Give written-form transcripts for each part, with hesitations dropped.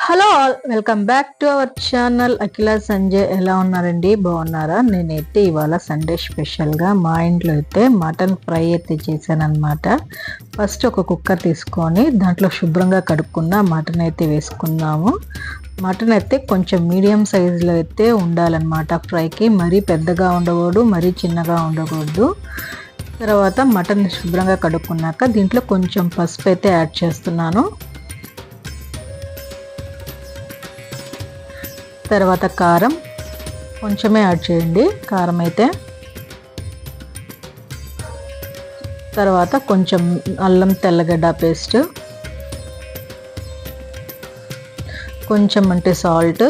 Hello all, welcome back to our channel Akhila Sanjay. ఎలా ఉన్నారండి? బాగున్నారా? నేనైతే ఇవాళ సండే స్పెషల్గా మా ఇంట్లో అయితే మటన్ ఫ్రై అయితే చేశాను అనమాట. ఫస్ట్ ఒక కుక్కర్ తీసుకొని దాంట్లో శుభ్రంగా కడుక్కున్న మటన్ అయితే వేసుకున్నాము. మటన్ అయితే కొంచెం మీడియం సైజులో అయితే ఉండాలన్నమాట ఫ్రైకి. మరీ పెద్దగా ఉండకూడదు, మరీ చిన్నగా ఉండకూడదు. తర్వాత మటన్ శుభ్రంగా కడుక్కున్నాక దీంట్లో కొంచెం పసుపు అయితే యాడ్ చేస్తున్నాను. తర్వాత కారం కొంచెమే యాడ్ చేయండి, కారం అయితే. తర్వాత కొంచెం అల్లం తెల్లగడ్డ పేస్ట్, కొంచెం అంటే సాల్ట్.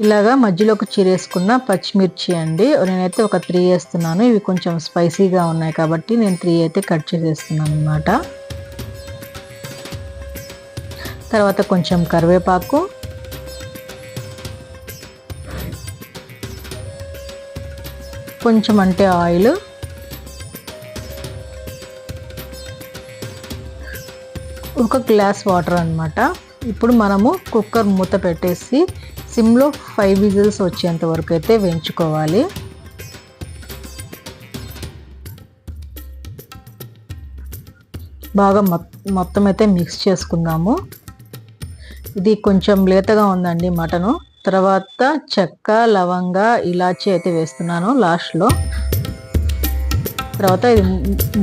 ఇలాగా మధ్యలోకి చీరేసుకున్న పచ్చిమిర్చి అండి. నేనైతే ఒక 3 వేస్తున్నాను. ఇవి కొంచెం స్పైసీగా ఉన్నాయి కాబట్టి నేను 3 అయితే కట్ చేసేస్తున్నాను అనమాట. తర్వాత కొంచెం కరివేపాకు, కొంచెం అంటే ఆయిల్, ఒక గ్లాస్ వాటర్ అన్నమాట. ఇప్పుడు మనము కుక్కర్ మూత పెట్టేసి సిమ్లో 5 విజిల్స్ వచ్చేంత వరకు అయితే వేయించుకోవాలి. బాగా మొత్తం అయితే మిక్స్ చేసుకుందాము. ఇది కొంచెం లేతగా ఉందండి మటను. తర్వాత చెక్క, లవంగ, ఇలాచీ అయితే వేస్తున్నాను లాస్ట్లో. తర్వాత ఇది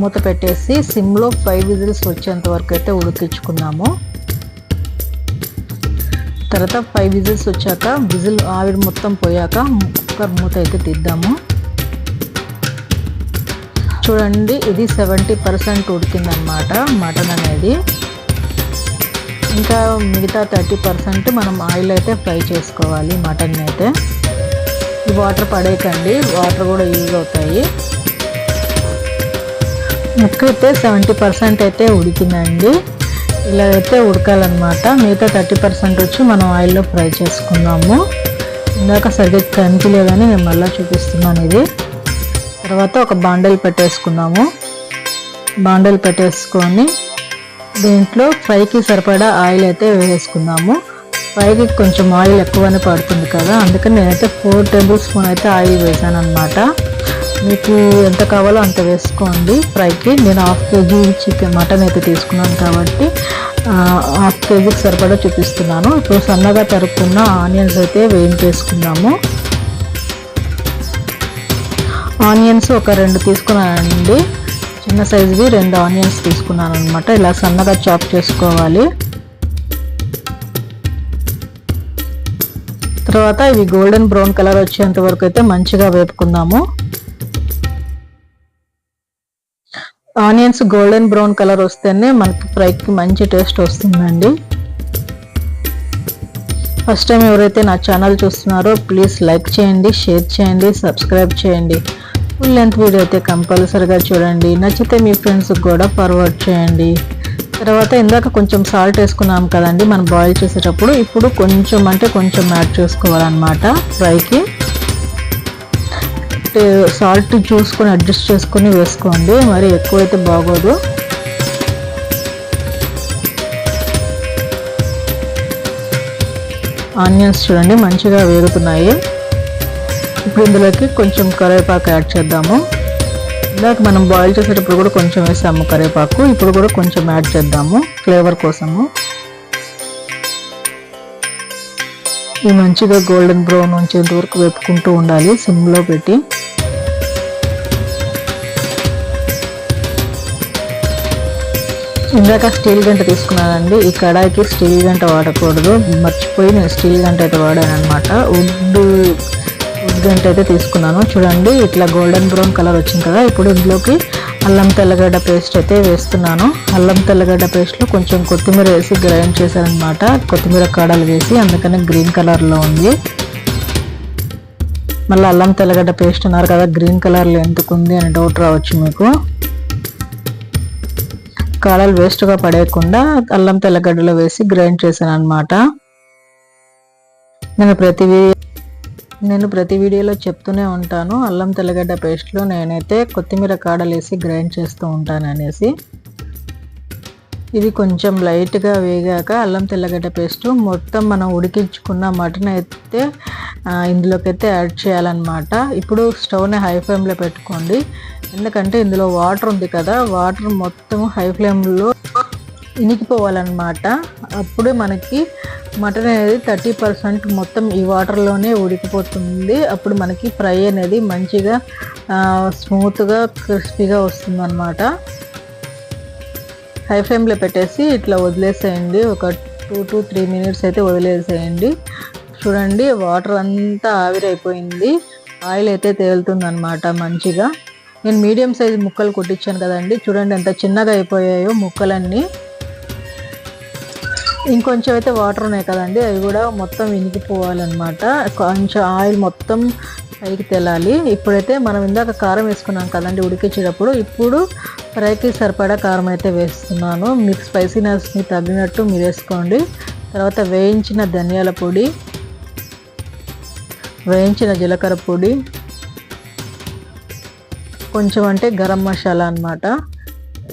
మూత పెట్టేసి సిమ్లో 5 విజిల్స్ వచ్చేంత వరకు అయితే ఉడికించుకున్నాము. తర్వాత 5 విజిల్స్ వచ్చాక ఆవిరి మొత్తం పోయాక కుక్కర్ మూత అయితే తీద్దాము. చూడండి, ఇది 70% ఉడికిందనమాట మటన్ అనేది. ఇంకా మిగతా 30% మనం ఆయిల్ అయితే ఫ్రై చేసుకోవాలి మటన్ అయితే. ఈ వాటర్ పడేయకండి, వాటర్ కూడా యూజ్ అవుతాయి. ముక్క అయితే 70% అయితే ఉడికిందండి. ఇలా అయితే ఉడకాలన్నమాట. మిగతా 30% వచ్చి మనం ఆయిల్లో ఫ్రై చేసుకున్నాము. ఇందాక సరిగ్గా కనిపించలేదని నేను మళ్ళీ చూపిస్తున్నాను ఇది. తర్వాత ఒక బాండెల్ పెట్టేసుకున్నాము. బాండెల్ పెట్టేసుకొని దీంట్లో ఫ్రైకి సరిపడా ఆయిల్ అయితే వేసుకుందాము. ఫ్రైకి కొంచెం ఆయిల్ ఎక్కువనే పడుతుంది కదా, అందుకని నేనైతే 4 టేబుల్ స్పూన్ అయితే ఆయిల్ వేసాను అనమాట. మీకు ఎంత కావాలో అంత వేసుకోండి ఫ్రైకి. నేను 1/2 kg చికెన్ మటన్ అయితే తీసుకున్నాను కాబట్టి 1/2 kgకి సరిపడా చూపిస్తున్నాను. ఇప్పుడు సన్నగా తరుక్కున్న ఆనియన్స్ అయితే వేయించేసుకుందాము. ఆనియన్స్ ఒక 2 తీసుకున్నానండి. చిన్న సైజువి 2 ఆనియన్స్ తీసుకున్నాను అనమాట. ఇలా సన్నగా చాప్ చేసుకోవాలి. తర్వాత ఇవి గోల్డెన్ బ్రౌన్ కలర్ వచ్చేంత వరకు అయితే మంచిగా వేపుకుందాము. ఆనియన్స్ గోల్డెన్ బ్రౌన్ కలర్ వస్తేనే మనకి ఫ్రైకి మంచి టేస్ట్ వస్తుందండి. ఫస్ట్ టైం ఎవరైతే నా ఛానల్ చూస్తున్నారో ప్లీజ్ లైక్ చేయండి, షేర్ చేయండి, సబ్స్క్రైబ్ చేయండి. ఫుల్ లెంత్ వీడియో అయితే కంపల్సరీగా చూడండి. నచ్చితే మీ ఫ్రెండ్స్కి కూడా ఫార్వర్డ్ చేయండి. తర్వాత ఇందాక కొంచెం సాల్ట్ వేసుకున్నాం కదండి మనం బాయిల్ చేసేటప్పుడు. ఇప్పుడు కొంచెం అంటే కొంచెం యాడ్ చేసుకోవాలన్నమాట ఫ్రైకి. సాల్ట్ చూసుకొని అడ్జస్ట్ చేసుకొని వేసుకోండి, మరి ఎక్కువైతే బాగోదు. ఆనియన్స్ చూడండి మంచిగా వేగుతున్నాయి. ఇప్పుడు ఇందులోకి కొంచెం కరివేపాకు యాడ్ చేద్దాము. ఇందాక మనం బాయిల్ చేసేటప్పుడు కూడా కొంచెం వేసాము కరివేపాకు, ఇప్పుడు కూడా కొంచెం యాడ్ చేద్దాము ఫ్లేవర్ కోసము. ఇది మంచిగా గోల్డెన్ బ్రౌన్ వచ్చేంత వరకు వేపుకుంటూ ఉండాలి సిమ్లో పెట్టి. ఇందాక స్టీల్ గంట తీసుకున్నానండి. ఈ కడాయికి స్టీల్ గంట వాడకూడదు, మర్చిపోయి నేను స్టీల్ గంట అయితే వాడాను అనమాట. వుడ్ గంట అయితే తీసుకున్నాను. చూడండి ఇట్లా గోల్డెన్ బ్రౌన్ కలర్ వచ్చింది కదా. ఇప్పుడు ఇందులోకి అల్లం తెల్లగడ్డ పేస్ట్ అయితే వేస్తున్నాను. అల్లం తెల్లగడ్డ పేస్ట్లో కొంచెం కొత్తిమీర వేసి గ్రైండ్ చేశాను అనమాట. కొత్తిమీర కాడలు వేసి, అందుకని గ్రీన్ కలర్లో ఉంది. మళ్ళీ అల్లం తెల్లగడ్డ పేస్ట్ అన్నారు కదా, గ్రీన్ కలర్లో ఎందుకు ఉంది అని డౌట్ రావచ్చు మీకు. కాడలు వేస్ట్గా పడేయకుండా అల్లం తెల్లగడ్డలో వేసి గ్రైండ్ చేశాను అనమాట. నేను ప్రతి వీడియోలో చెప్తూనే ఉంటాను, అల్లం తెల్లగడ్డ పేస్ట్లో నేనైతే కొత్తిమీర కాడలు వేసి గ్రైండ్ చేస్తూ ఉంటాను అనేసి. ఇది కొంచెం లైట్గా వేగాక అల్లం తెల్లగడ్డ పేస్ట్ మొత్తం మనం ఉడికించుకున్న మటన్ అయితే ఇందులోకి అయితే యాడ్ చేయాలన్నమాట. ఇప్పుడు స్టవ్ని హై ఫ్లేమ్లో పెట్టుకోండి, ఎందుకంటే ఇందులో వాటర్ ఉంది కదా, వాటర్ మొత్తం హై ఫ్లేమ్లో ఇనికిపోవాలన్నమాట. అప్పుడే మనకి మటన్ అనేది 30% మొత్తం ఈ వాటర్లోనే ఉడికిపోతుంది. అప్పుడు మనకి ఫ్రై అనేది మంచిగా స్మూత్గా క్రిస్పీగా వస్తుందన్నమాట. హై ఫ్లేమ్లో పెట్టేసి ఇట్లా వదిలేసేయండి, ఒక 2 to 3 minutes అయితే వదిలేసేయండి. చూడండి వాటర్ అంతా ఆవిరైపోయింది, ఆయిల్ అయితే తేలుతుంది అనమాట మంచిగా. నేను మీడియం సైజ్ ముక్కలు కొట్టించాను కదండి, చూడండి ఎంత చిన్నగా అయిపోయాయో ముక్కలన్నీ. ఇంకొంచెం అయితే వాటర్ ఉన్నాయి కదండి, అవి కూడా మొత్తం ఇనికిపోవాలన్నమాట. కొంచెం ఆయిల్ మొత్తం పైకి తేలాలి. ఇప్పుడైతే మనం ఇందాక కారం వేసుకున్నాం కదండి ఉడికించేటప్పుడు, ఇప్పుడు ఫ్రైకి సరిపడా కారం అయితే వేస్తున్నాను. మీకు స్పైసీనెస్ని తగ్గినట్టు మీరు వేసుకోండి. తర్వాత వేయించిన ధనియాల పొడి, వేయించిన జీలకర్ర పొడి, కొంచెం అంటే గరం మసాలా అన్నమాట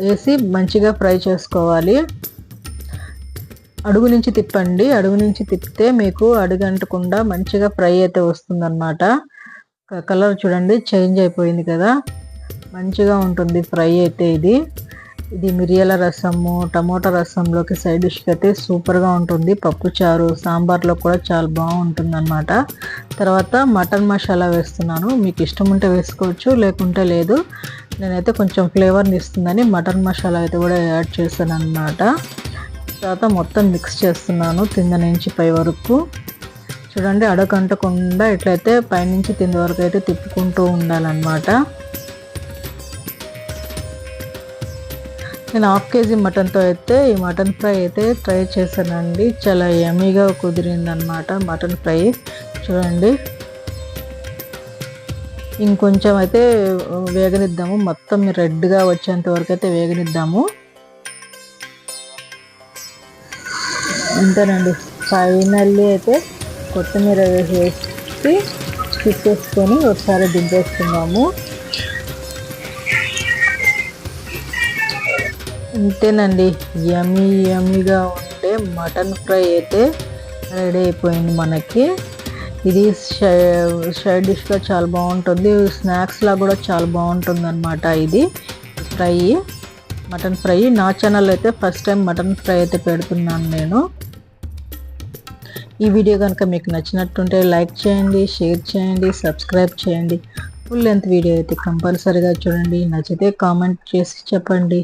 వేసి మంచిగా ఫ్రై చేసుకోవాలి. అడుగు నుంచి తిప్పండి, అడుగు నుంచి తిప్పితే మీకు అడుగంటకుండా మంచిగా ఫ్రై అయితే వస్తుందన్నమాట. కలర్ చూడండి చేంజ్ అయిపోయింది కదా, మంచిగా ఉంటుంది ఫ్రై అయితే. ఇది మిరియాల రసము, టమోటా రసంలోకి సైడ్ డిష్కి అయితే సూపర్గా ఉంటుంది. పప్పు చారు, సాంబార్లో కూడా చాలా బాగుంటుంది అన్నమాట. తర్వాత మటన్ మసాలా వేస్తున్నాను, మీకు ఇష్టం ఉంటే వేసుకోవచ్చు, లేకుంటే లేదు. నేనైతే కొంచెం ఫ్లేవర్ని ఇస్తుందని మటన్ మసాలా అయితే కూడా యాడ్ చేశాను అన్నమాట. తర్వాత మొత్తం మిక్స్ చేస్తున్నాను కింద నుంచి పై వరకు. చూడండి అడగంటకుండా ఇట్లయితే పైనుంచి కింద వరకు అయితే తిప్పుకుంటూ ఉండాలన్నమాట. నేను 1/2 kg మటన్తో అయితే ఈ మటన్ ఫ్రై అయితే ట్రై చేశానండి, చాలా యమ్మీగా కుదిరిందనమాట మటన్ ఫ్రై. చూడండి ఇంకొంచెం అయితే వేగనిద్దాము, మొత్తం రెడ్గా వచ్చేంత వరకు అయితే వేగనిద్దాము. అంతేనండి, ఫైనల్లీ అయితే కొత్తిమీర వేసేసి తిప్పేసుకొని ఒకసారి దింపేసుకుందాము. అంతేనండి, యమ్మీగా ఉండే మటన్ ఫ్రై అయితే రెడీ అయిపోయింది మనకి. ఇది సైడ్ డిష్గా చాలా బాగుంటుంది, స్నాక్స్లా కూడా చాలా బాగుంటుంది అనమాట. ఇది ఫ్రై, మటన్ ఫ్రై. నా ఛానల్ అయితే ఫస్ట్ టైం మటన్ ఫ్రై అయితే పెడుతున్నాను నేను. ఈ వీడియో కనుక మీకు నచ్చినట్టుంటే లైక్ చేయండి, షేర్ చేయండి, సబ్స్క్రైబ్ చేయండి. ఫుల్ లెంత్ వీడియో అయితే కంపల్సరీగా చూడండి, నచ్చితే కామెంట్ చేసి చెప్పండి.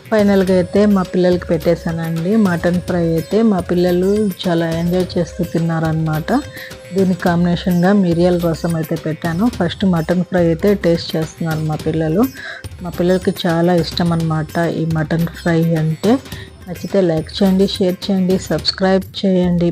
ఫైనల్గా అయితే మా పిల్లలకి పెట్టేశానండి మటన్ ఫ్రై అయితే. మా పిల్లలు చాలా ఎంజాయ్ చేస్తూ తిన్నారనమాట. దీనికి కాంబినేషన్గా మిరియాల రసం అయితే పెట్టాను. ఫస్ట్ మటన్ ఫ్రై అయితే టేస్ట్ చేస్తున్నారు మా పిల్లలు. మా పిల్లలకి చాలా ఇష్టం అన్నమాట ఈ మటన్ ఫ్రై అంటే. నచ్చితే లైక్ చేయండి, షేర్ చేయండి, సబ్స్క్రైబ్ చేయండి.